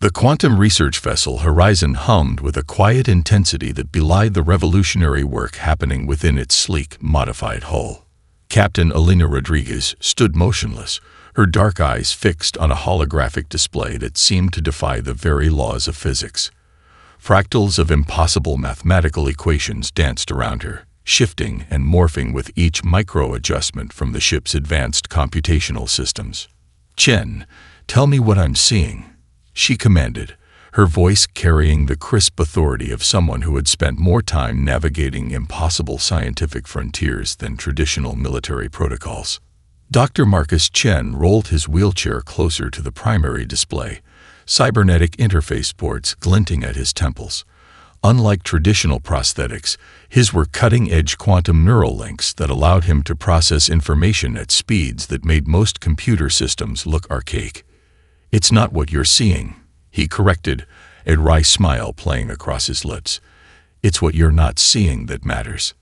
The quantum research vessel Horizon hummed with a quiet intensity that belied the revolutionary work happening within its sleek, modified hull. Captain Elena Rodriguez stood motionless, her dark eyes fixed on a holographic display that seemed to defy the very laws of physics. Fractals of impossible mathematical equations danced around her, shifting and morphing with each micro-adjustment from the ship's advanced computational systems. "Chen, tell me what I'm seeing," she commanded, her voice carrying the crisp authority of someone who had spent more time navigating impossible scientific frontiers than traditional military protocols. Dr. Marcus Chen rolled his wheelchair closer to the primary display, cybernetic interface boards glinting at his temples. Unlike traditional prosthetics, his were cutting-edge quantum neural links that allowed him to process information at speeds that made most computer systems look archaic. "It's not what you're seeing," he corrected, a wry smile playing across his lips. "It's what you're not seeing that matters."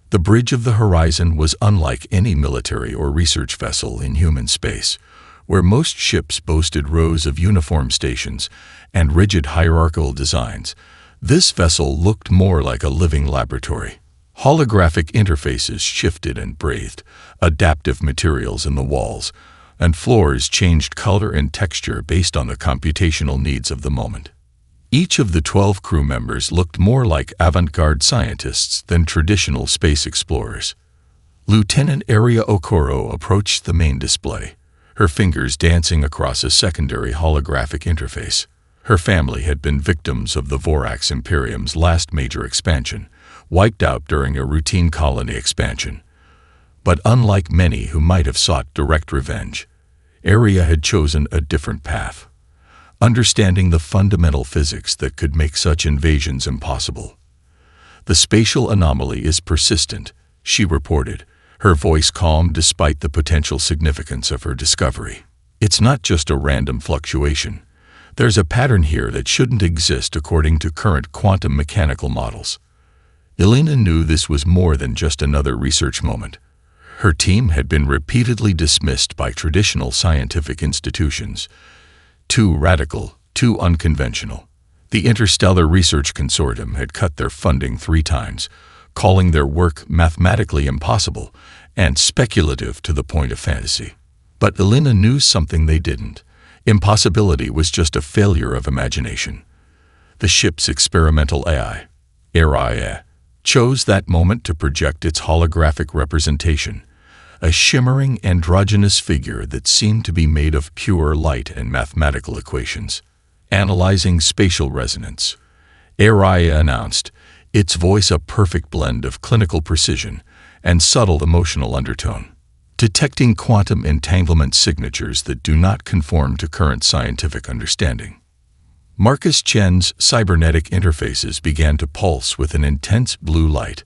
The bridge of the Horizon was unlike any military or research vessel in human space, where most ships boasted rows of uniform stations and rigid hierarchical designs. This vessel looked more like a living laboratory. Holographic interfaces shifted and breathed, adaptive materials in the walls, and floors changed color and texture based on the computational needs of the moment. Each of the 12 crew members looked more like avant-garde scientists than traditional space explorers. Lieutenant Aria Okoro approached the main display, her fingers dancing across a secondary holographic interface. Her family had been victims of the Vorax Imperium's last major expansion, wiped out during a routine colony expansion. But unlike many who might have sought direct revenge, Aria had chosen a different path, understanding the fundamental physics that could make such invasions impossible. "The spatial anomaly is persistent," she reported, her voice calm despite the potential significance of her discovery. "It's not just a random fluctuation. There's a pattern here that shouldn't exist according to current quantum mechanical models." Elena knew this was more than just another research moment. Her team had been repeatedly dismissed by traditional scientific institutions. Too radical, too unconventional. The Interstellar Research Consortium had cut their funding 3 times, calling their work mathematically impossible and speculative to the point of fantasy. But Elena knew something they didn't. Impossibility was just a failure of imagination. The ship's experimental AI, Aria, chose that moment to project its holographic representation, a shimmering androgynous figure that seemed to be made of pure light and mathematical equations. Analyzing spatial resonance, Aria announced, its voice a perfect blend of clinical precision and subtle emotional undertone. Detecting quantum entanglement signatures that do not conform to current scientific understanding. Marcus Chen's cybernetic interfaces began to pulse with an intense blue light.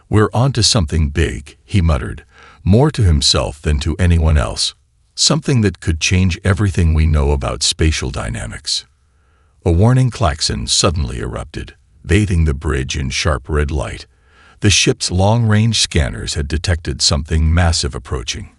"We're onto something big," he muttered, more to himself than to anyone else. "Something that could change everything we know about spatial dynamics." A warning klaxon suddenly erupted, bathing the bridge in sharp red light. The ship's long-range scanners had detected something massive approaching,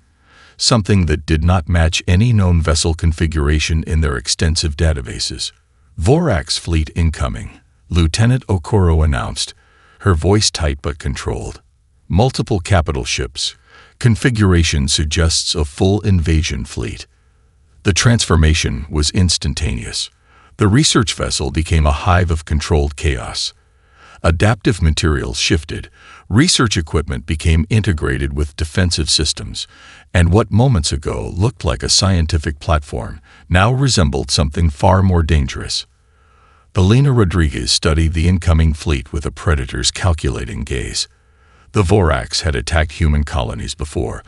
something that did not match any known vessel configuration in their extensive databases. "Vorax fleet incoming," Lieutenant Okoro announced, her voice tight but controlled. "Multiple capital ships. Configuration suggests a full invasion fleet." The transformation was instantaneous. The research vessel became a hive of controlled chaos. Adaptive materials shifted, research equipment became integrated with defensive systems, and what moments ago looked like a scientific platform now resembled something far more dangerous. Elena Rodriguez studied the incoming fleet with a predator's calculating gaze. The Vorax had attacked human colonies before,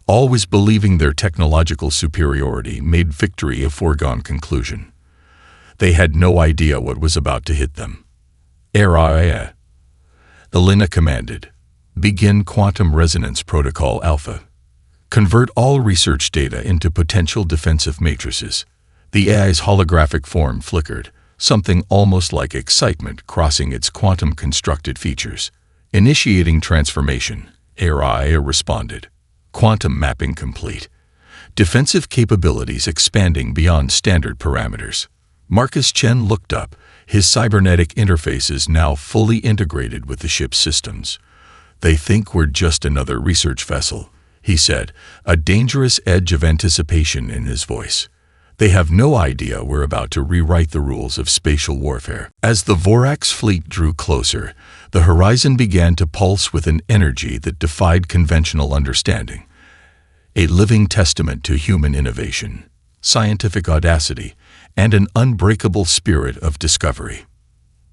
always believing their technological superiority made victory a foregone conclusion. They had no idea what was about to hit them. "Aria," Elena commanded. "Begin Quantum Resonance Protocol Alpha. Convert all research data into potential defensive matrices." The AI's holographic form flickered, something almost like excitement crossing its quantum-constructed features. "Initiating transformation," Aria responded. "Quantum mapping complete. Defensive capabilities expanding beyond standard parameters." Marcus Chen looked up, his cybernetic interfaces now fully integrated with the ship's systems. "They think we're just another research vessel," he said, a dangerous edge of anticipation in his voice. "They have no idea we're about to rewrite the rules of spatial warfare." As the Vorax fleet drew closer, the horizon began to pulse with an energy that defied conventional understanding. A living testament to human innovation, scientific audacity, and an unbreakable spirit of discovery.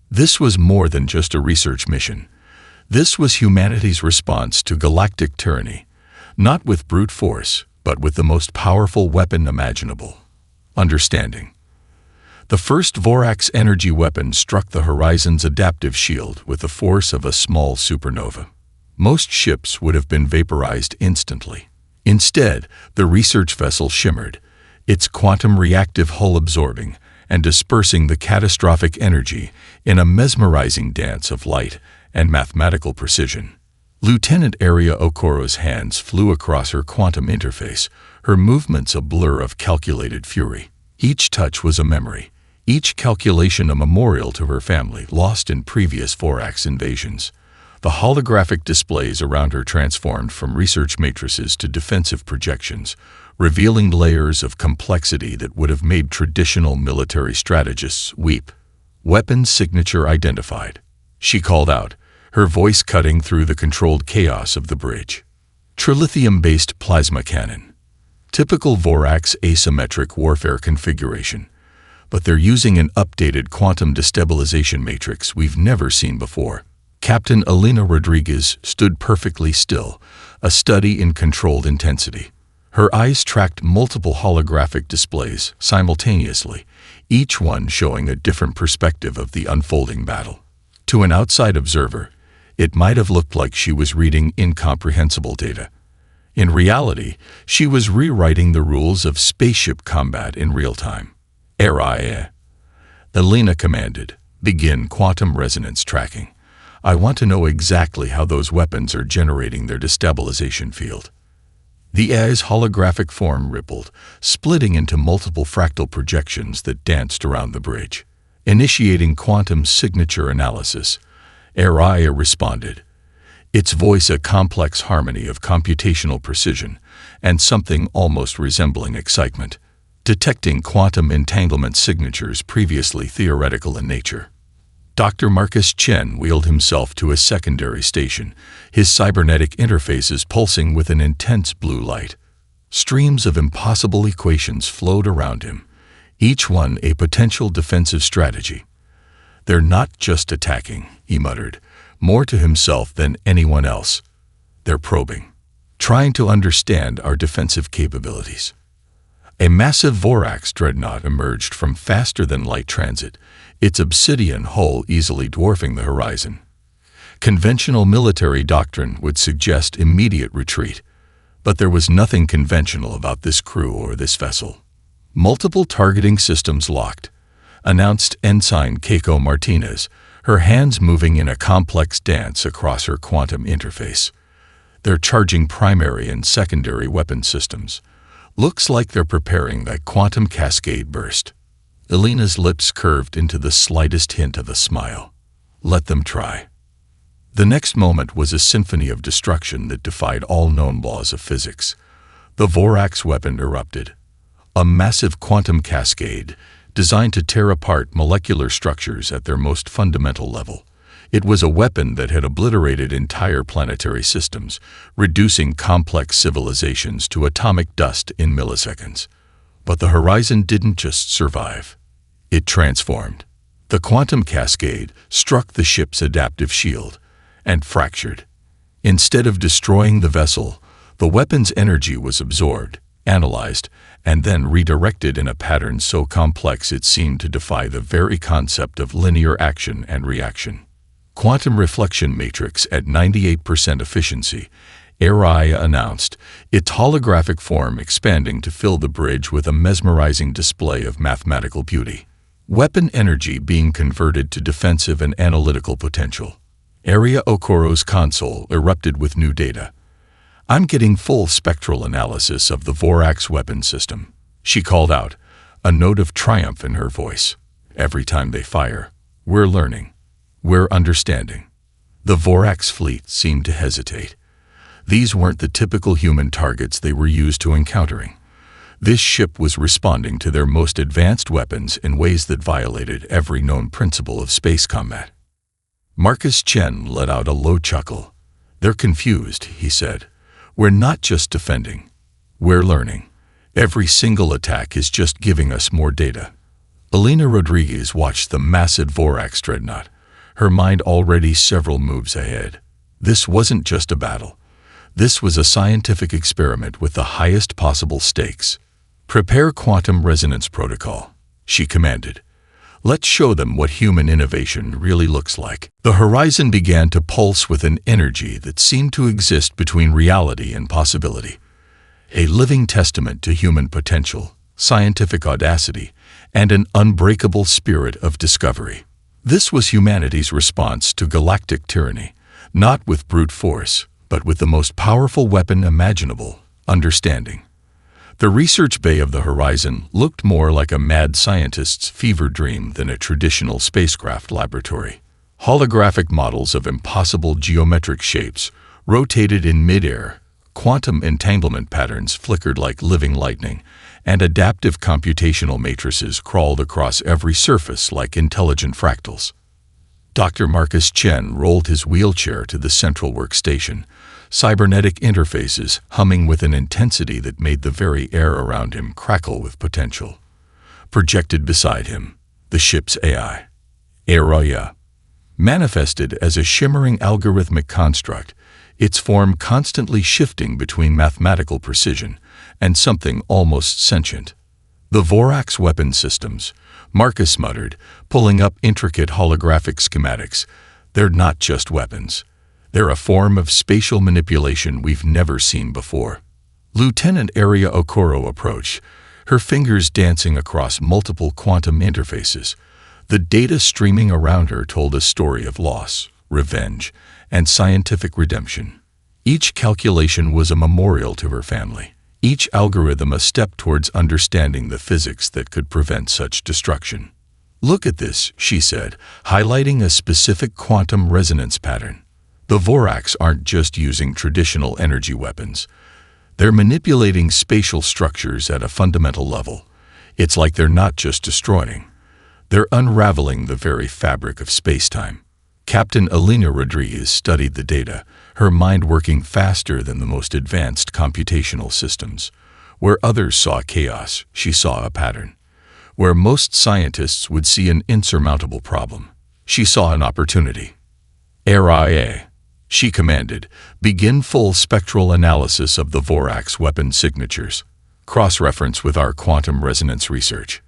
This was more than just a research mission. This was humanity's response to galactic tyranny, not with brute force, but with the most powerful weapon imaginable: understanding. The first Vorax energy weapon struck the horizon's adaptive shield with the force of a small supernova. Most ships would have been vaporized instantly. Instead, the research vessel shimmered, its quantum reactive hull absorbing and dispersing the catastrophic energy in a mesmerizing dance of light and mathematical precision. Lieutenant Aria Okoro's hands flew across her quantum interface, her movements a blur of calculated fury. Each touch was a memory, each calculation a memorial to her family lost in previous Vorax invasions. The holographic displays around her transformed from research matrices to defensive projections, revealing layers of complexity that would have made traditional military strategists weep. "Weapon signature identified," she called out, her voice cutting through the controlled chaos of the bridge. "Trilithium-based plasma cannon. Typical Vorax asymmetric warfare configuration. But they're using an updated quantum destabilization matrix we've never seen before." Captain Alina Rodriguez stood perfectly still, a study in controlled intensity. Her eyes tracked multiple holographic displays simultaneously, each one showing a different perspective of the unfolding battle. To an outside observer, it might have looked like she was reading incomprehensible data. In reality, she was rewriting the rules of spaceship combat in real time. "Aria," Alina commanded, "begin quantum resonance tracking. I want to know exactly how those weapons are generating their destabilization field." The AI's holographic form rippled, splitting into multiple fractal projections that danced around the bridge. Initiating quantum signature analysis, Aria responded, its voice a complex harmony of computational precision and something almost resembling excitement. Detecting quantum entanglement signatures previously theoretical in nature. Dr. Marcus Chen wheeled himself to a secondary station, his cybernetic interfaces pulsing with an intense blue light. Streams of impossible equations flowed around him, each one a potential defensive strategy. "They're not just attacking," he muttered, more to himself than anyone else. "They're probing, trying to understand our defensive capabilities." A massive Vorax dreadnought emerged from faster-than-light transit, its obsidian hull easily dwarfing the horizon. Conventional military doctrine would suggest immediate retreat, but there was nothing conventional about this crew or this vessel. "Multiple targeting systems locked," announced Ensign Keiko Martinez, her hands moving in a complex dance across her quantum interface. "They're charging primary and secondary weapon systems. Looks like they're preparing that quantum cascade burst." Alina's lips curved into the slightest hint of a smile. "Let them try." The next moment was a symphony of destruction that defied all known laws of physics. The Vorax weapon erupted. A massive quantum cascade, designed to tear apart molecular structures at their most fundamental level. It was a weapon that had obliterated entire planetary systems, reducing complex civilizations to atomic dust in milliseconds. But the horizon didn't just survive. It transformed. The quantum cascade struck the ship's adaptive shield and fractured. Instead of destroying the vessel, the weapon's energy was absorbed, analyzed, and then redirected in a pattern so complex it seemed to defy the very concept of linear action and reaction. Quantum reflection matrix at 98% efficiency, Aria announced, its holographic form expanding to fill the bridge with a mesmerizing display of mathematical beauty. Weapon energy being converted to defensive and analytical potential. Aria Okoro's console erupted with new data. "I'm getting full spectral analysis of the Vorax weapon system," she called out, a note of triumph in her voice. Every time they fire, we're learning. We're understanding. The Vorax fleet seemed to hesitate. These weren't the typical human targets they were used to encountering. This ship was responding to their most advanced weapons in ways that violated every known principle of space combat. Marcus Chen let out a low chuckle. "They're confused," he said. "We're not just defending. We're learning. Every single attack is just giving us more data." Elena Rodriguez watched the massive Vorax dreadnought, her mind already several moves ahead. This wasn't just a battle. This was a scientific experiment with the highest possible stakes. "Prepare quantum resonance protocol," she commanded. "Let's show them what human innovation really looks like." The horizon began to pulse with an energy that seemed to exist between reality and possibility. A living testament to human potential, scientific audacity, and an unbreakable spirit of discovery. This was humanity's response to galactic tyranny, not with brute force, but with the most powerful weapon imaginable: understanding. The research bay of the horizon looked more like a mad scientist's fever dream than a traditional spacecraft laboratory. Holographic models of impossible geometric shapes rotated in midair, quantum entanglement patterns flickered like living lightning, and adaptive computational matrices crawled across every surface like intelligent fractals. Dr. Marcus Chen rolled his wheelchair to the central workstation, cybernetic interfaces humming with an intensity that made the very air around him crackle with potential. Projected beside him, the ship's AI, Araya, manifested as a shimmering algorithmic construct, its form constantly shifting between mathematical precision and something almost sentient. "The Vorax weapon systems," Marcus muttered, pulling up intricate holographic schematics. "They're not just weapons. They're a form of spatial manipulation we've never seen before." Lieutenant Aria Okoro approached, her fingers dancing across multiple quantum interfaces. The data streaming around her told a story of loss, revenge, and scientific redemption. Each calculation was a memorial to her family, each algorithm a step towards understanding the physics that could prevent such destruction. "Look at this," she said, highlighting a specific quantum resonance pattern. "The Vorax aren't just using traditional energy weapons. They're manipulating spatial structures at a fundamental level. It's like they're not just destroying. They're unraveling the very fabric of space-time." Captain Elena Rodriguez studied the data, her mind working faster than the most advanced computational systems. Where others saw chaos, she saw a pattern. Where most scientists would see an insurmountable problem, she saw an opportunity. "RIA," she commanded, "begin full spectral analysis of the Vorax weapon signatures. Cross-reference with our quantum resonance research."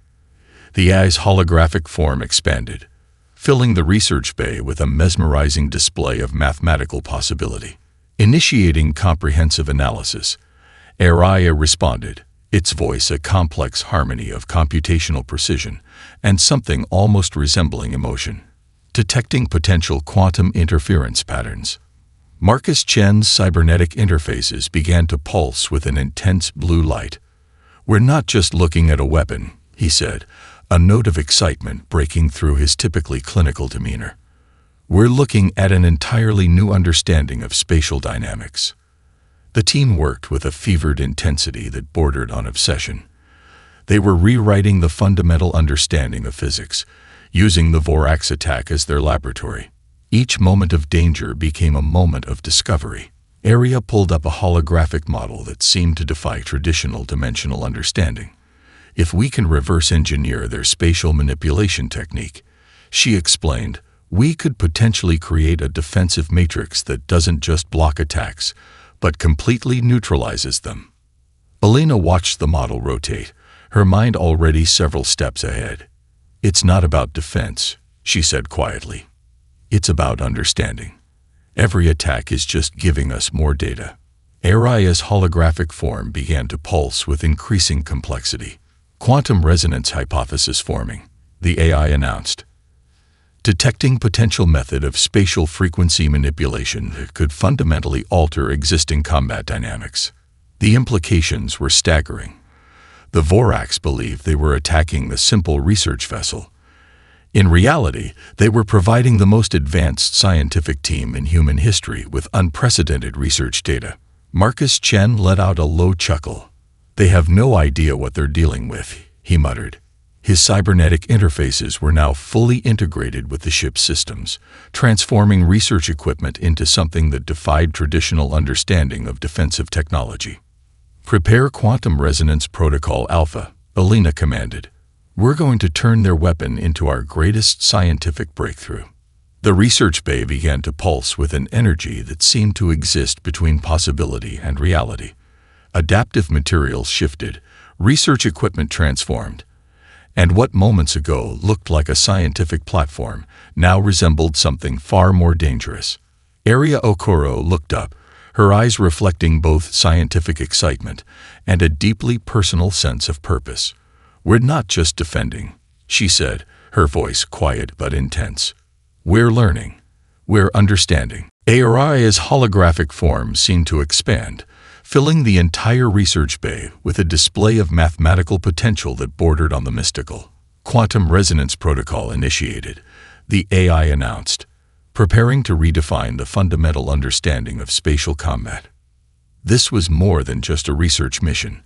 The AI's holographic form expanded, filling the research bay with a mesmerizing display of mathematical possibility. Initiating comprehensive analysis, Araya responded, its voice a complex harmony of computational precision and something almost resembling emotion. Detecting potential quantum interference patterns. Marcus Chen's cybernetic interfaces began to pulse with an intense blue light. "We're not just looking at a weapon," he said, a note of excitement breaking through his typically clinical demeanor. "We're looking at an entirely new understanding of spatial dynamics." The team worked with a fevered intensity that bordered on obsession. They were rewriting the fundamental understanding of physics, using the Vorax attack as their laboratory. Each moment of danger became a moment of discovery. Aria pulled up a holographic model that seemed to defy traditional dimensional understanding. "If we can reverse engineer their spatial manipulation technique," she explained, "we could potentially create a defensive matrix that doesn't just block attacks, but completely neutralizes them." Elena watched the model rotate, her mind already several steps ahead. "It's not about defense," she said quietly. "It's about understanding. Every attack is just giving us more data." Araya's holographic form began to pulse with increasing complexity. "Quantum resonance hypothesis forming," the AI announced. "Detecting potential method of spatial frequency manipulation that could fundamentally alter existing combat dynamics." The implications were staggering. The Vorax believed they were attacking the simple research vessel. In reality, they were providing the most advanced scientific team in human history with unprecedented research data. Marcus Chen let out a low chuckle. "They have no idea what they're dealing with," he muttered. His cybernetic interfaces were now fully integrated with the ship's systems, transforming research equipment into something that defied traditional understanding of defensive technology. "Prepare Quantum Resonance Protocol Alpha," Alina commanded. "We're going to turn their weapon into our greatest scientific breakthrough." The research bay began to pulse with an energy that seemed to exist between possibility and reality. Adaptive materials shifted, research equipment transformed, and what moments ago looked like a scientific platform now resembled something far more dangerous. Area Okoro looked up, her eyes reflecting both scientific excitement and a deeply personal sense of purpose. "We're not just defending," she said, her voice quiet but intense. "We're learning. We're understanding." Aria's holographic form seemed to expand, filling the entire research bay with a display of mathematical potential that bordered on the mystical. "Quantum Resonance Protocol initiated," the AI announced, preparing to redefine the fundamental understanding of spatial combat. This was more than just a research mission.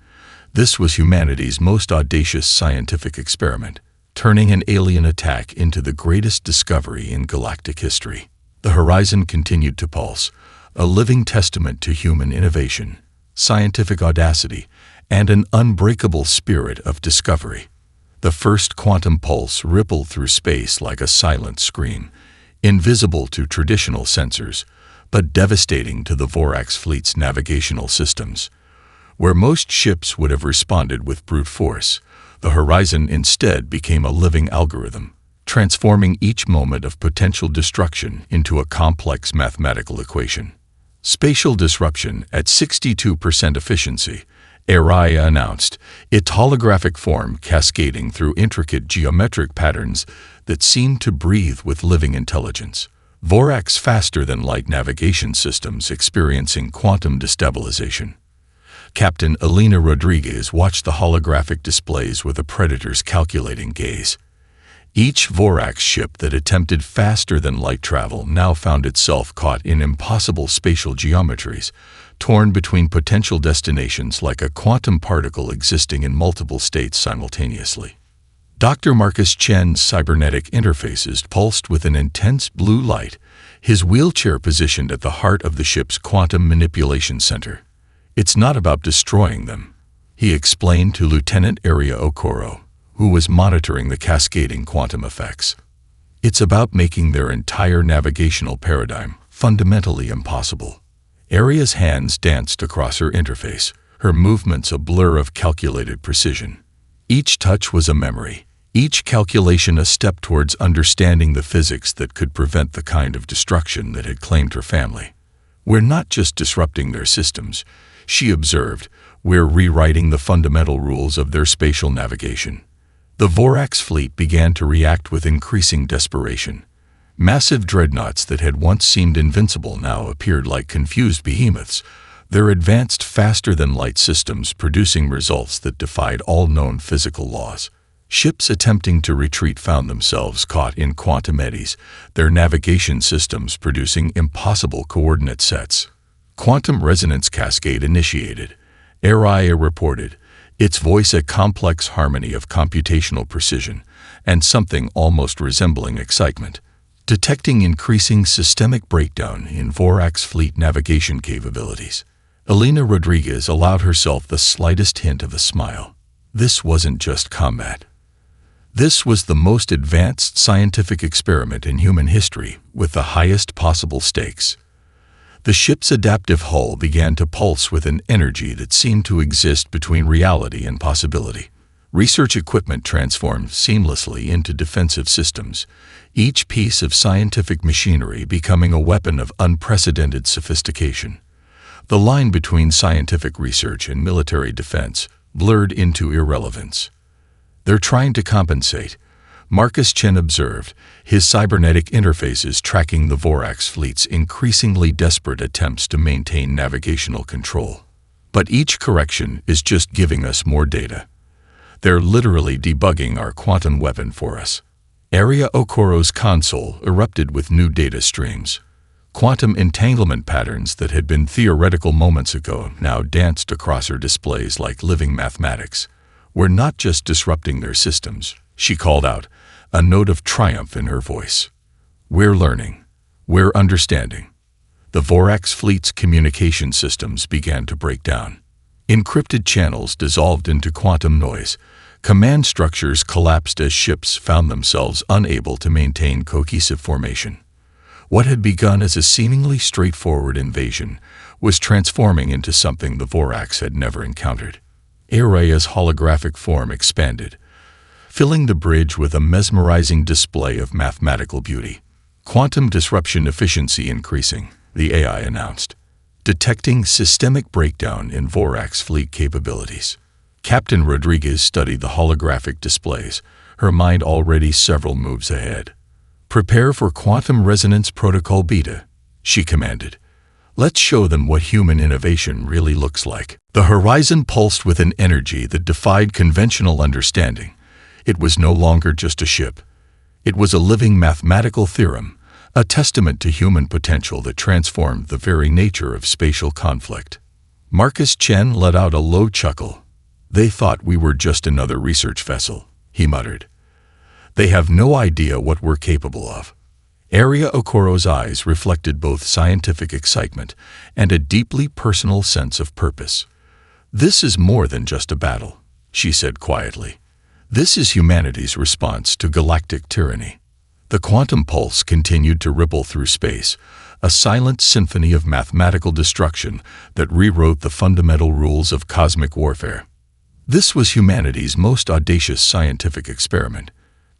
This was humanity's most audacious scientific experiment, turning an alien attack into the greatest discovery in galactic history. The horizon continued to pulse, a living testament to human innovation, scientific audacity, and an unbreakable spirit of discovery. The first quantum pulse rippled through space like a silent scream, invisible to traditional sensors, but devastating to the Vorax fleet's navigational systems. Where most ships would have responded with brute force, the horizon instead became a living algorithm, transforming each moment of potential destruction into a complex mathematical equation. "Spatial disruption at 62% efficiency," Aria announced, its holographic form cascading through intricate geometric patterns that seemed to breathe with living intelligence. Vorax faster-than-light navigation systems experiencing quantum destabilization. Captain Alina Rodriguez watched the holographic displays with a predator's calculating gaze. Each Vorax ship that attempted faster-than-light travel now found itself caught in impossible spatial geometries, torn between potential destinations like a quantum particle existing in multiple states simultaneously. Dr. Marcus Chen's cybernetic interfaces pulsed with an intense blue light, his wheelchair positioned at the heart of the ship's quantum manipulation center. "It's not about destroying them," he explained to Lieutenant Area Okoro, who was monitoring the cascading quantum effects. "It's about making their entire navigational paradigm fundamentally impossible." Aria's hands danced across her interface, her movements a blur of calculated precision. Each touch was a memory, each calculation a step towards understanding the physics that could prevent the kind of destruction that had claimed her family. "We're not just disrupting their systems," she observed, "we're rewriting the fundamental rules of their spatial navigation." The Vorax fleet began to react with increasing desperation. Massive dreadnoughts that had once seemed invincible now appeared like confused behemoths, their advanced faster-than-light systems producing results that defied all known physical laws. Ships attempting to retreat found themselves caught in quantum eddies, their navigation systems producing impossible coordinate sets. "Quantum resonance cascade initiated," Aria reported, its voice a complex harmony of computational precision and something almost resembling excitement. "Detecting increasing systemic breakdown in Vorax fleet navigation capabilities." Alina Rodriguez allowed herself the slightest hint of a smile. This wasn't just combat. This was the most advanced scientific experiment in human history, with the highest possible stakes. The ship's adaptive hull began to pulse with an energy that seemed to exist between reality and possibility. Research equipment transformed seamlessly into defensive systems, each piece of scientific machinery becoming a weapon of unprecedented sophistication. The line between scientific research and military defense blurred into irrelevance. "They're trying to compensate," Marcus Chen observed, his cybernetic interfaces tracking the Vorax fleet's increasingly desperate attempts to maintain navigational control. "But each correction is just giving us more data. They're literally debugging our quantum weapon for us." Area Okoro's console erupted with new data streams. Quantum entanglement patterns that had been theoretical moments ago now danced across her displays like living mathematics. We're not just disrupting their systems, she called out, a note of triumph in her voice. We're learning. We're understanding. The Vorax fleet's communication systems began to break down. Encrypted channels dissolved into quantum noise. Command structures collapsed as ships found themselves unable to maintain cohesive formation. What had begun as a seemingly straightforward invasion was transforming into something the Vorax had never encountered. Araya's holographic form expanded, filling the bridge with a mesmerizing display of mathematical beauty. Quantum disruption efficiency increasing, the AI announced, detecting systemic breakdown in Vorax fleet capabilities. Captain Rodriguez studied the holographic displays, her mind already several moves ahead. Prepare for Quantum Resonance Protocol Beta, she commanded. Let's show them what human innovation really looks like. The horizon pulsed with an energy that defied conventional understanding. It was no longer just a ship. It was a living mathematical theorem, a testament to human potential that transformed the very nature of spatial conflict. Marcus Chen let out a low chuckle. They thought we were just another research vessel, he muttered. They have no idea what we're capable of. Area Okoro's eyes reflected both scientific excitement and a deeply personal sense of purpose. This is more than just a battle, she said quietly. This is humanity's response to galactic tyranny. The quantum pulse continued to ripple through space, a silent symphony of mathematical destruction that rewrote the fundamental rules of cosmic warfare. This was humanity's most audacious scientific experiment,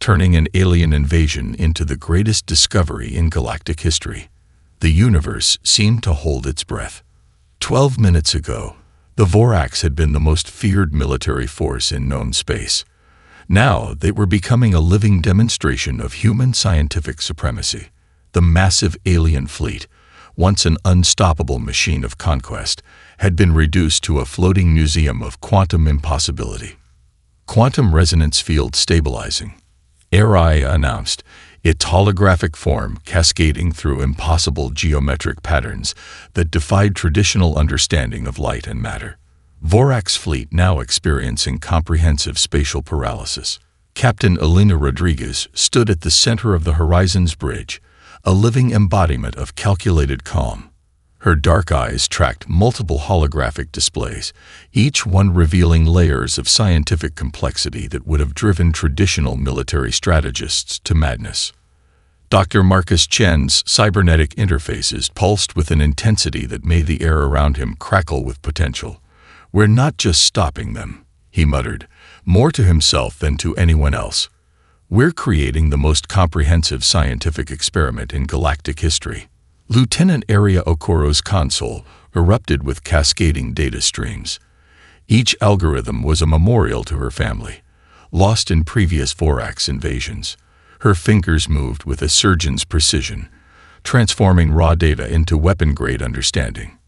turning an alien invasion into the greatest discovery in galactic history. The universe seemed to hold its breath. 12 minutes ago, the Vorax had been the most feared military force in known space. Now they were becoming a living demonstration of human scientific supremacy. The massive alien fleet, once an unstoppable machine of conquest, had been reduced to a floating museum of quantum impossibility. Quantum resonance field stabilizing, Araya announced, its holographic form cascading through impossible geometric patterns that defied traditional understanding of light and matter. Vorax fleet now experiencing comprehensive spatial paralysis. Captain Elena Rodriguez stood at the center of the horizon's bridge, a living embodiment of calculated calm. Her dark eyes tracked multiple holographic displays, each one revealing layers of scientific complexity that would have driven traditional military strategists to madness. Dr. Marcus Chen's cybernetic interfaces pulsed with an intensity that made the air around him crackle with potential. We're not just stopping them, he muttered, more to himself than to anyone else. We're creating the most comprehensive scientific experiment in galactic history. Lieutenant Area Okoro's console erupted with cascading data streams. Each algorithm was a memorial to her family, lost in previous Vorax invasions. Her fingers moved with a surgeon's precision, transforming raw data into weapon-grade understanding.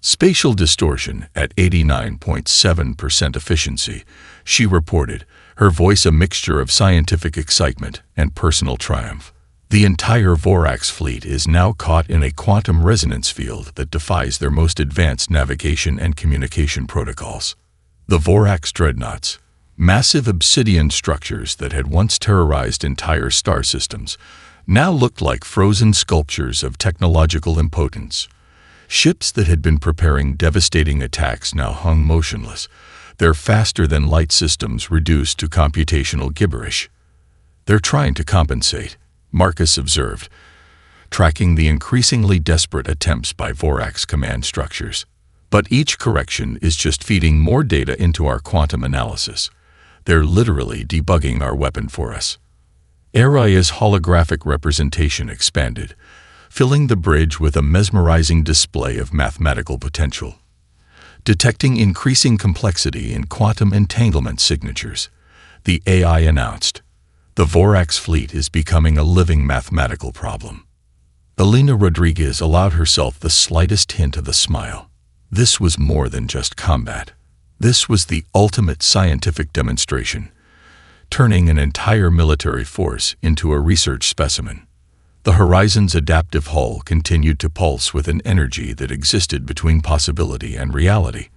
Spatial distortion at 89.7% efficiency, she reported, her voice a mixture of scientific excitement and personal triumph. The entire Vorax fleet is now caught in a quantum resonance field that defies their most advanced navigation and communication protocols. The Vorax dreadnoughts, massive obsidian structures that had once terrorized entire star systems, now looked like frozen sculptures of technological impotence. Ships that had been preparing devastating attacks now hung motionless, their faster-than-light systems reduced to computational gibberish. They're trying to compensate, Marcus observed, tracking the increasingly desperate attempts by Vorax command structures. But each correction is just feeding more data into our quantum analysis. They're literally debugging our weapon for us. Araya's holographic representation expanded, filling the bridge with a mesmerizing display of mathematical potential. Detecting increasing complexity in quantum entanglement signatures, the AI announced, the Vorax fleet is becoming a living mathematical problem. Elena Rodriguez allowed herself the slightest hint of a smile. This was more than just combat. This was the ultimate scientific demonstration. turning an entire military force into a research specimen. The Horizon's adaptive hull continued to pulse with an energy that existed between possibility and reality.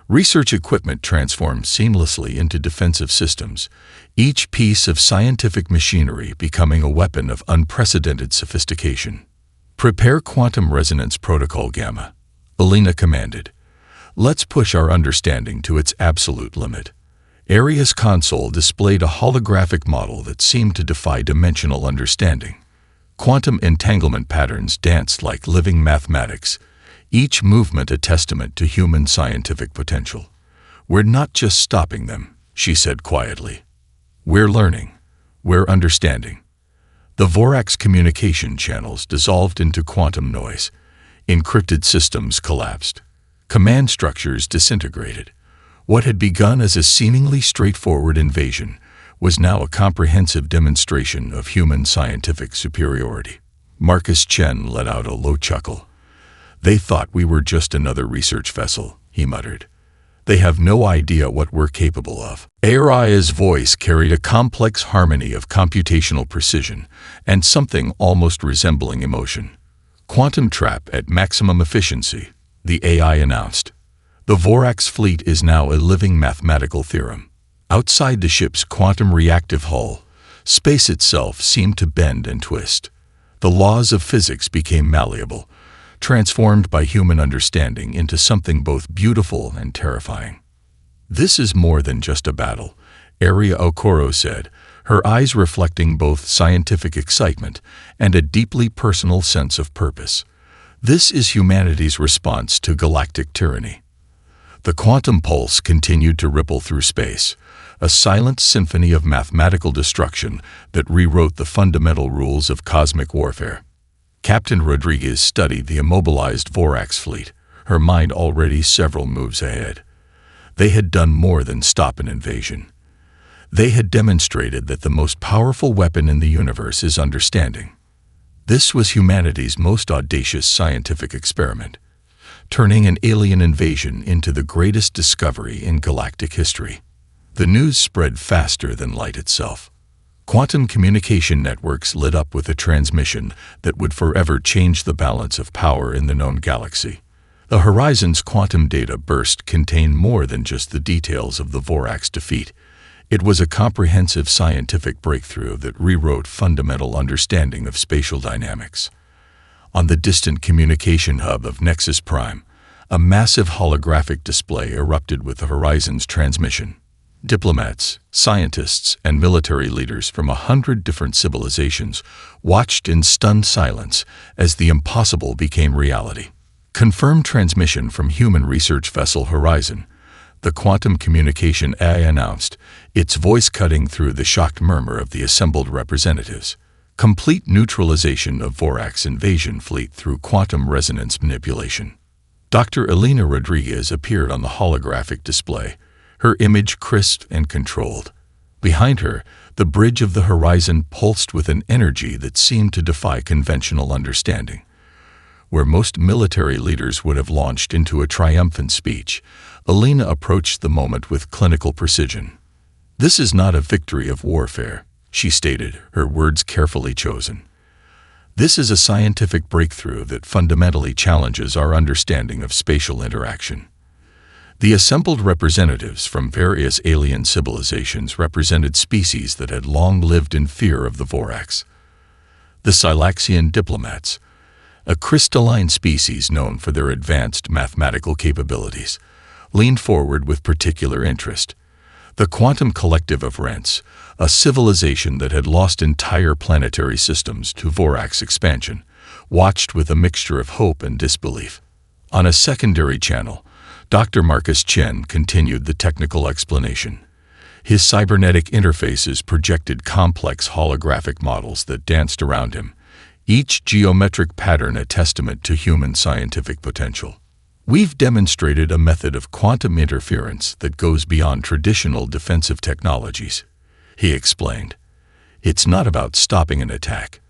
Research equipment transformed seamlessly into defensive systems, each piece of scientific machinery becoming a weapon of unprecedented sophistication. "Prepare Quantum Resonance Protocol Gamma," Alina commanded. "Let's push our understanding to its absolute limit." Aria's console displayed a holographic model that seemed to defy dimensional understanding. Quantum entanglement patterns danced like living mathematics, each movement a testament to human scientific potential. "We're not just stopping them," she said quietly. "We're learning. We're understanding." The Vorax communication channels dissolved into quantum noise. Encrypted systems collapsed. Command structures disintegrated. What had begun as a seemingly straightforward invasion was now a comprehensive demonstration of human scientific superiority. Marcus Chen let out a low chuckle. "They thought we were just another research vessel," he muttered. "They have no idea what we're capable of." Aria's voice carried a complex harmony of computational precision and something almost resembling emotion. "Quantum trap at maximum efficiency," the AI announced. "The Vorax fleet is now a living mathematical theorem." Outside the ship's quantum reactive hull, space itself seemed to bend and twist. The laws of physics became malleable, transformed by human understanding into something both beautiful and terrifying. "This is more than just a battle," Aria Okoro said, her eyes reflecting both scientific excitement and a deeply personal sense of purpose. "This is humanity's response to galactic tyranny." The quantum pulse continued to ripple through space, a silent symphony of mathematical destruction that rewrote the fundamental rules of cosmic warfare. Captain Rodriguez studied the immobilized Vorax fleet, her mind already several moves ahead. They had done more than stop an invasion. They had demonstrated that the most powerful weapon in the universe is understanding. This was humanity's most audacious scientific experiment, turning an alien invasion into the greatest discovery in galactic history. The news spread faster than light itself. Quantum communication networks lit up with a transmission that would forever change the balance of power in the known galaxy. The Horizon's quantum data burst contained more than just the details of the Vorax defeat. It was a comprehensive scientific breakthrough that rewrote fundamental understanding of spatial dynamics. On the distant communication hub of Nexus Prime, a massive holographic display erupted with the Horizon's transmission. Diplomats, scientists, and military leaders from 100 different civilizations watched in stunned silence as the impossible became reality. Confirmed transmission from human research vessel Horizon, the quantum communication AI announced, its voice cutting through the shocked murmur of the assembled representatives. Complete neutralization of Vorax invasion fleet through quantum resonance manipulation. Dr. Alina Rodriguez appeared on the holographic display, her image crisp and controlled. Behind her, the bridge of the Horizon pulsed with an energy that seemed to defy conventional understanding. Where most military leaders would have launched into a triumphant speech, Alina approached the moment with clinical precision. "This is not a victory of warfare," she stated, her words carefully chosen. "This is a scientific breakthrough that fundamentally challenges our understanding of spatial interaction." The assembled representatives from various alien civilizations represented species that had long lived in fear of the Vorax. The Silaxian diplomats, a crystalline species known for their advanced mathematical capabilities, leaned forward with particular interest. The quantum collective of Rents, a civilization that had lost entire planetary systems to Vorax expansion, watched with a mixture of hope and disbelief. On a secondary channel, Dr. Marcus Chen continued the technical explanation. His cybernetic interfaces projected complex holographic models that danced around him, each geometric pattern a testament to human scientific potential. "We've demonstrated a method of quantum interference that goes beyond traditional defensive technologies," he explained. "It's not about stopping an attack.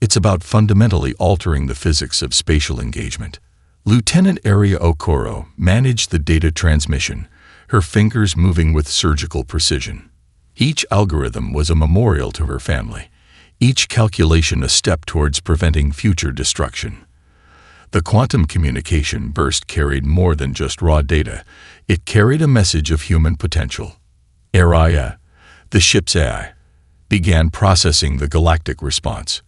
It's about fundamentally altering the physics of spatial engagement." Lieutenant Aria Okoro managed the data transmission, her fingers moving with surgical precision. Each algorithm was a memorial to her family, each calculation a step towards preventing future destruction. The quantum communication burst carried more than just raw data. It carried a message of human potential. Armada, the ship's AI, began processing the galactic response.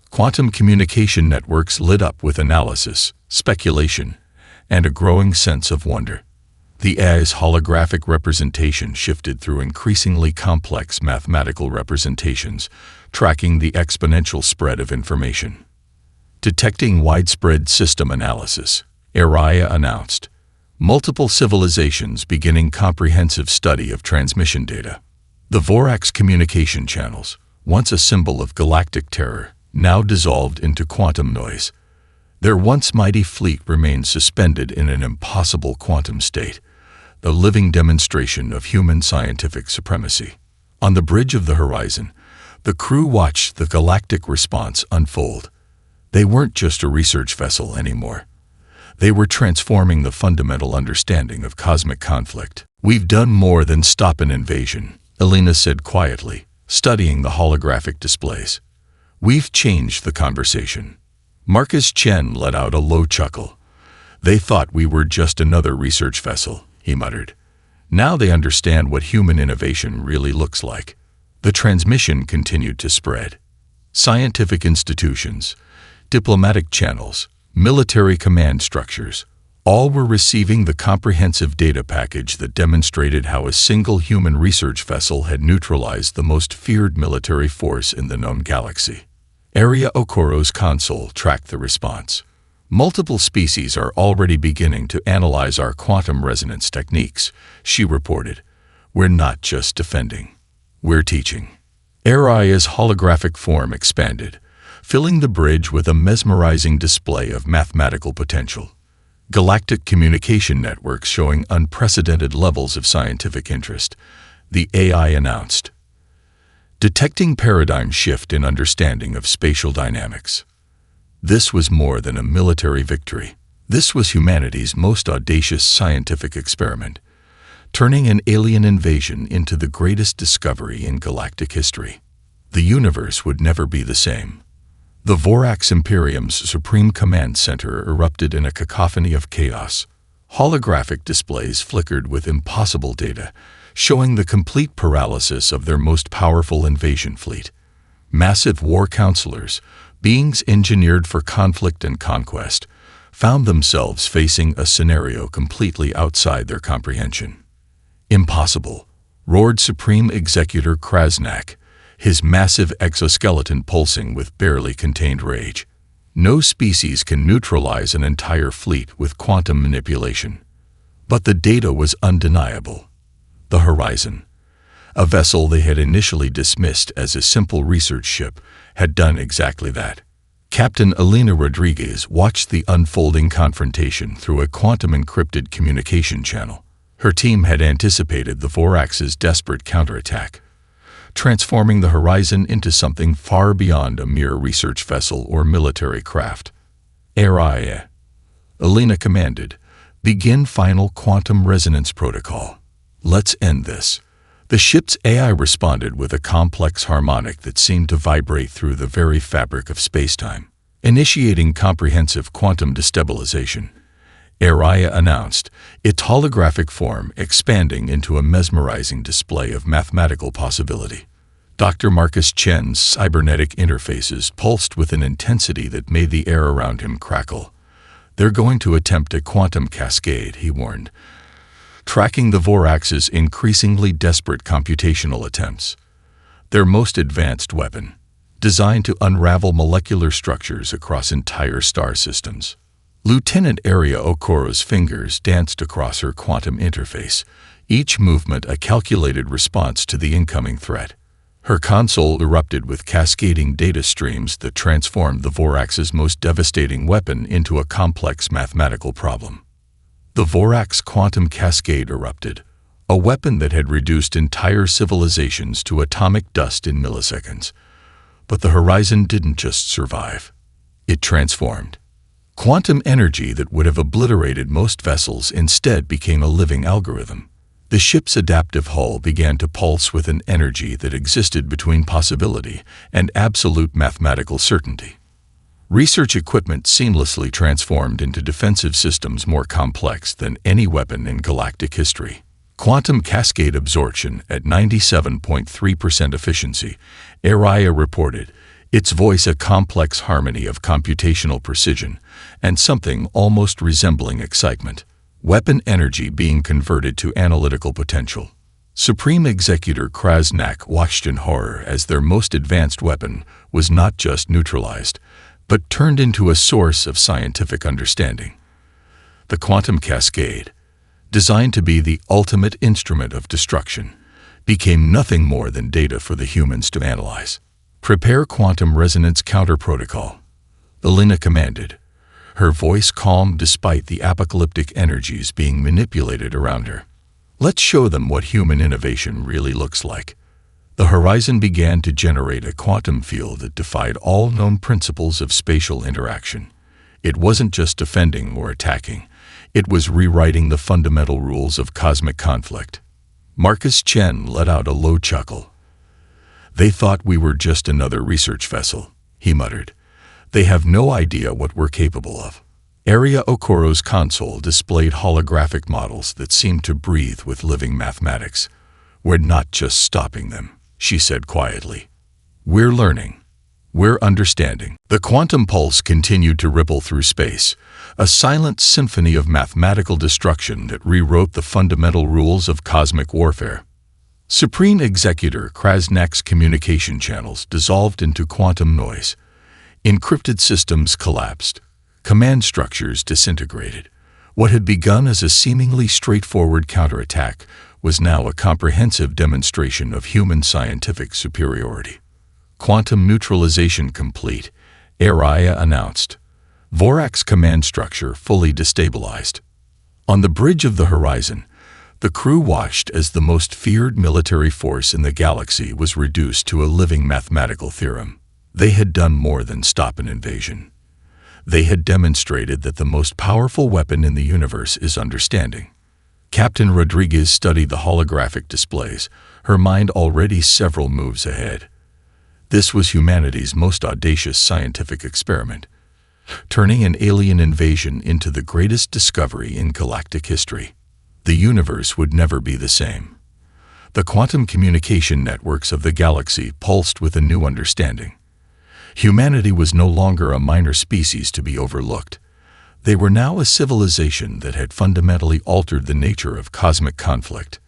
Quantum communication networks lit up with analysis, speculation, and a growing sense of wonder. The AI's holographic representation shifted through increasingly complex mathematical representations, tracking the exponential spread of information. Detecting widespread system analysis, Armada announced. Multiple civilizations beginning comprehensive study of transmission data. The Vorax communication channels, once a symbol of galactic terror, now dissolved into quantum noise. Their once mighty fleet remained suspended in an impossible quantum state, the living demonstration of human scientific supremacy. On the bridge of the horizon, the crew watched the galactic response unfold. They weren't just a research vessel anymore. They were transforming the fundamental understanding of cosmic conflict. "We've done more than stop an invasion," Elena said quietly, studying the holographic displays. "We've changed the conversation." Marcus Chen let out a low chuckle. "They thought we were just another research vessel," he muttered. "Now they understand what human innovation really looks like." The transmission continued to spread. Scientific institutions, diplomatic channels, military command structures, all were receiving the comprehensive data package that demonstrated how a single human research vessel had neutralized the most feared military force in the known galaxy. Area Okoro's console tracked the response. "Multiple species are already beginning to analyze our quantum resonance techniques," she reported. "We're not just defending. We're teaching." Armada's holographic form expanded, filling the bridge with a mesmerizing display of mathematical potential. Galactic communication networks showing unprecedented levels of scientific interest, the AI announced. Detecting paradigm shift in understanding of spatial dynamics. This was more than a military victory. This was humanity's most audacious scientific experiment, turning an alien invasion into the greatest discovery in galactic history. The universe would never be the same. The Vorax Imperium's Supreme Command Center erupted in a cacophony of chaos. Holographic displays flickered with impossible data, showing the complete paralysis of their most powerful invasion fleet. Massive war counselors, beings engineered for conflict and conquest, found themselves facing a scenario completely outside their comprehension. "Impossible," roared Supreme Executor Krasnak, his massive exoskeleton pulsing with barely contained rage. "No species can neutralize an entire fleet with quantum manipulation." But the data was undeniable. The Horizon, a vessel they had initially dismissed as a simple research ship, had done exactly that. Captain Elena Rodriguez watched the unfolding confrontation through a quantum-encrypted communication channel. Her team had anticipated the Vorax's desperate counterattack, transforming the Horizon into something far beyond a mere research vessel or military craft. "Armada," Elena commanded, "begin final quantum resonance protocol. Let's end this." The ship's AI responded with a complex harmonic that seemed to vibrate through the very fabric of spacetime, initiating comprehensive quantum destabilization. Armada announced, its holographic form expanding into a mesmerizing display of mathematical possibility. Dr. Marcus Chen's cybernetic interfaces pulsed with an intensity that made the air around him crackle. "They're going to attempt a quantum cascade," he warned, tracking the Vorax's increasingly desperate computational attempts. Their most advanced weapon, designed to unravel molecular structures across entire star systems. Lieutenant Area Okoro's fingers danced across her quantum interface, each movement a calculated response to the incoming threat. Her console erupted with cascading data streams that transformed the Vorax's most devastating weapon into a complex mathematical problem. The Vorax quantum cascade erupted, a weapon that had reduced entire civilizations to atomic dust in milliseconds. But the Horizon didn't just survive. It transformed. Quantum energy that would have obliterated most vessels instead became a living algorithm. The ship's adaptive hull began to pulse with an energy that existed between possibility and absolute mathematical certainty. Research equipment seamlessly transformed into defensive systems more complex than any weapon in galactic history. Quantum cascade absorption at 97.3% efficiency, Araya reported, its voice a complex harmony of computational precision and something almost resembling excitement. Weapon energy being converted to analytical potential. Supreme Executor Krasnak watched in horror as their most advanced weapon was not just neutralized, but turned into a source of scientific understanding. The quantum cascade, designed to be the ultimate instrument of destruction, became nothing more than data for the humans to analyze. Prepare quantum resonance counter protocol, Elena commanded, her voice calm despite the apocalyptic energies being manipulated around her. Let's show them what human innovation really looks like. The horizon began to generate a quantum field that defied all known principles of spatial interaction. It wasn't just defending or attacking. It was rewriting the fundamental rules of cosmic conflict. Marcus Chen let out a low chuckle. They thought we were just another research vessel, he muttered. They have no idea what we're capable of. Area Okoro's console displayed holographic models that seemed to breathe with living mathematics. We're not just stopping them, she said quietly. We're learning. We're understanding. The quantum pulse continued to ripple through space, a silent symphony of mathematical destruction that rewrote the fundamental rules of cosmic warfare. Supreme Executor Krasnak's communication channels dissolved into quantum noise. Encrypted systems collapsed. Command structures disintegrated. What had begun as a seemingly straightforward counterattack was now a comprehensive demonstration of human scientific superiority. Quantum neutralization complete, Araya announced. Vorak's command structure fully destabilized. On the bridge of the horizon, the crew watched as the most feared military force in the galaxy was reduced to a living mathematical theorem. They had done more than stop an invasion. They had demonstrated that the most powerful weapon in the universe is understanding. Captain Rodriguez studied the holographic displays, her mind already several moves ahead. This was humanity's most audacious scientific experiment, turning an alien invasion into the greatest discovery in galactic history. The universe would never be the same. The quantum communication networks of the galaxy pulsed with a new understanding. Humanity was no longer a minor species to be overlooked. They were now a civilization that had fundamentally altered the nature of cosmic conflict.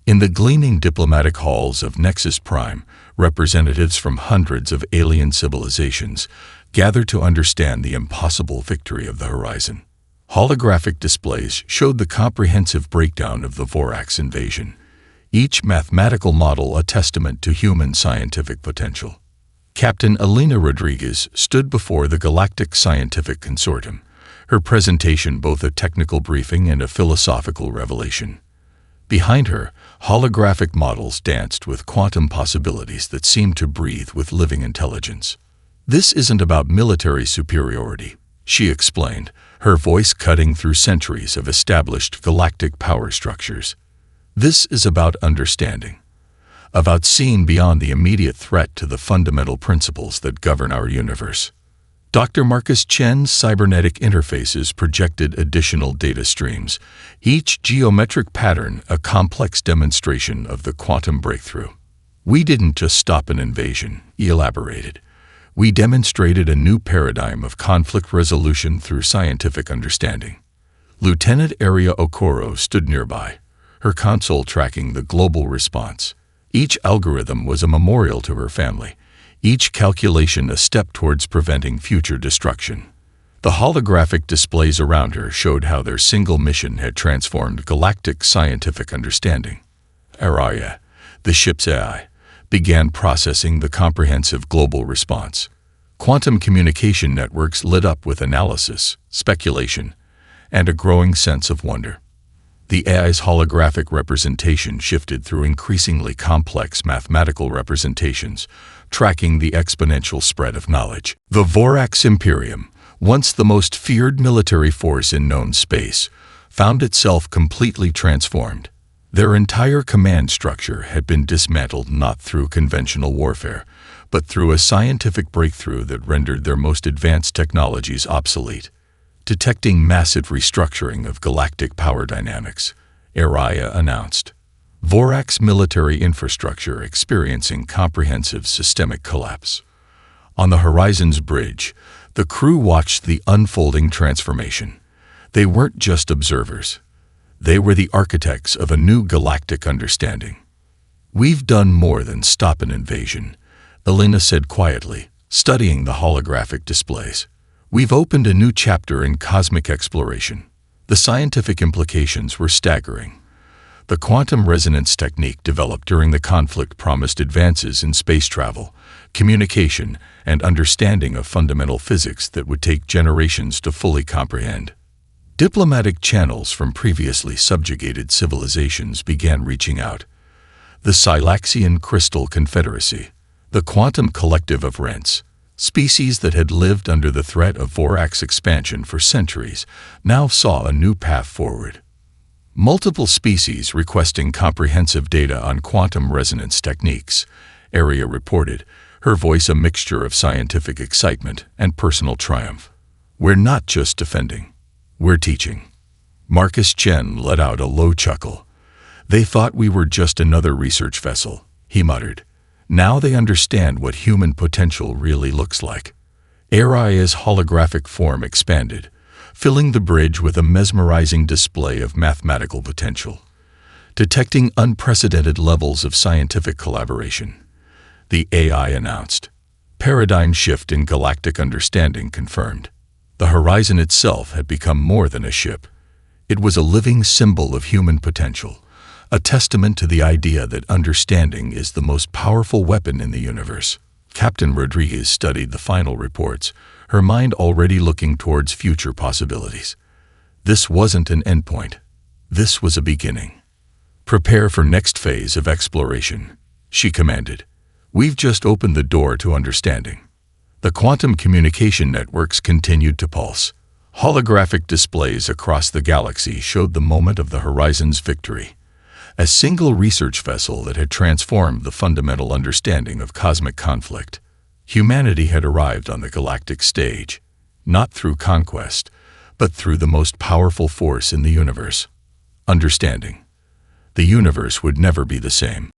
In the gleaming diplomatic halls of Nexus Prime, representatives from hundreds of alien civilizations gathered to understand the impossible victory of the horizon. Holographic displays showed the comprehensive breakdown of the Vorax invasion, each mathematical model a testament to human scientific potential. Captain Elena Rodriguez stood before the Galactic Scientific Consortium, her presentation both a technical briefing and a philosophical revelation. Behind her, holographic models danced with quantum possibilities that seemed to breathe with living intelligence. This isn't about military superiority, she explained, her voice cutting through centuries of established galactic power structures. This is about understanding, about seeing beyond the immediate threat to the fundamental principles that govern our universe. Dr. Marcus Chen's cybernetic interfaces projected additional data streams, each geometric pattern a complex demonstration of the quantum breakthrough. We didn't just stop an invasion, he elaborated. We demonstrated a new paradigm of conflict resolution through scientific understanding. Lieutenant Area Okoro stood nearby, her console tracking the global response. Each algorithm was a memorial to her family, each calculation a step towards preventing future destruction. The holographic displays around her showed how their single mission had transformed galactic scientific understanding. Araya, the ship's AI, began processing the comprehensive global response. Quantum communication networks lit up with analysis, speculation, and a growing sense of wonder. The AI's holographic representation shifted through increasingly complex mathematical representations, tracking the exponential spread of knowledge. The Vorax Imperium, once the most feared military force in known space, found itself completely transformed. Their entire command structure had been dismantled not through conventional warfare, but through a scientific breakthrough that rendered their most advanced technologies obsolete. Detecting massive restructuring of galactic power dynamics, Araya announced. Vorax military infrastructure experiencing comprehensive systemic collapse. On the Horizon's bridge, the crew watched the unfolding transformation. They weren't just observers. They were the architects of a new galactic understanding. "We've done more than stop an invasion," Elena said quietly, studying the holographic displays. "We've opened a new chapter in cosmic exploration." The scientific implications were staggering. The quantum resonance technique developed during the conflict promised advances in space travel, communication, and understanding of fundamental physics that would take generations to fully comprehend. Diplomatic channels from previously subjugated civilizations began reaching out. The Silaxian Crystal Confederacy, the quantum collective of Rents, species that had lived under the threat of Vorax expansion for centuries, now saw a new path forward. Multiple species requesting comprehensive data on quantum resonance techniques, Araya reported, her voice a mixture of scientific excitement and personal triumph. "We're not just defending. We're teaching." Marcus Chen let out a low chuckle. "They thought we were just another research vessel," he muttered. "Now they understand what human potential really looks like." Araya's holographic form expanded, filling the bridge with a mesmerizing display of mathematical potential. Detecting unprecedented levels of scientific collaboration, the AI announced. Paradigm shift in galactic understanding confirmed. The Horizon itself had become more than a ship. It was a living symbol of human potential, a testament to the idea that understanding is the most powerful weapon in the universe. Captain Rodriguez studied the final reports, her mind already looking towards future possibilities. This wasn't an endpoint. This was a beginning. "Prepare for next phase of exploration," she commanded. "We've just opened the door to understanding." The quantum communication networks continued to pulse. Holographic displays across the galaxy showed the moment of the Horizon's victory. A single research vessel that had transformed the fundamental understanding of cosmic conflict. Humanity had arrived on the galactic stage, not through conquest, but through the most powerful force in the universe. Understanding. The universe would never be the same.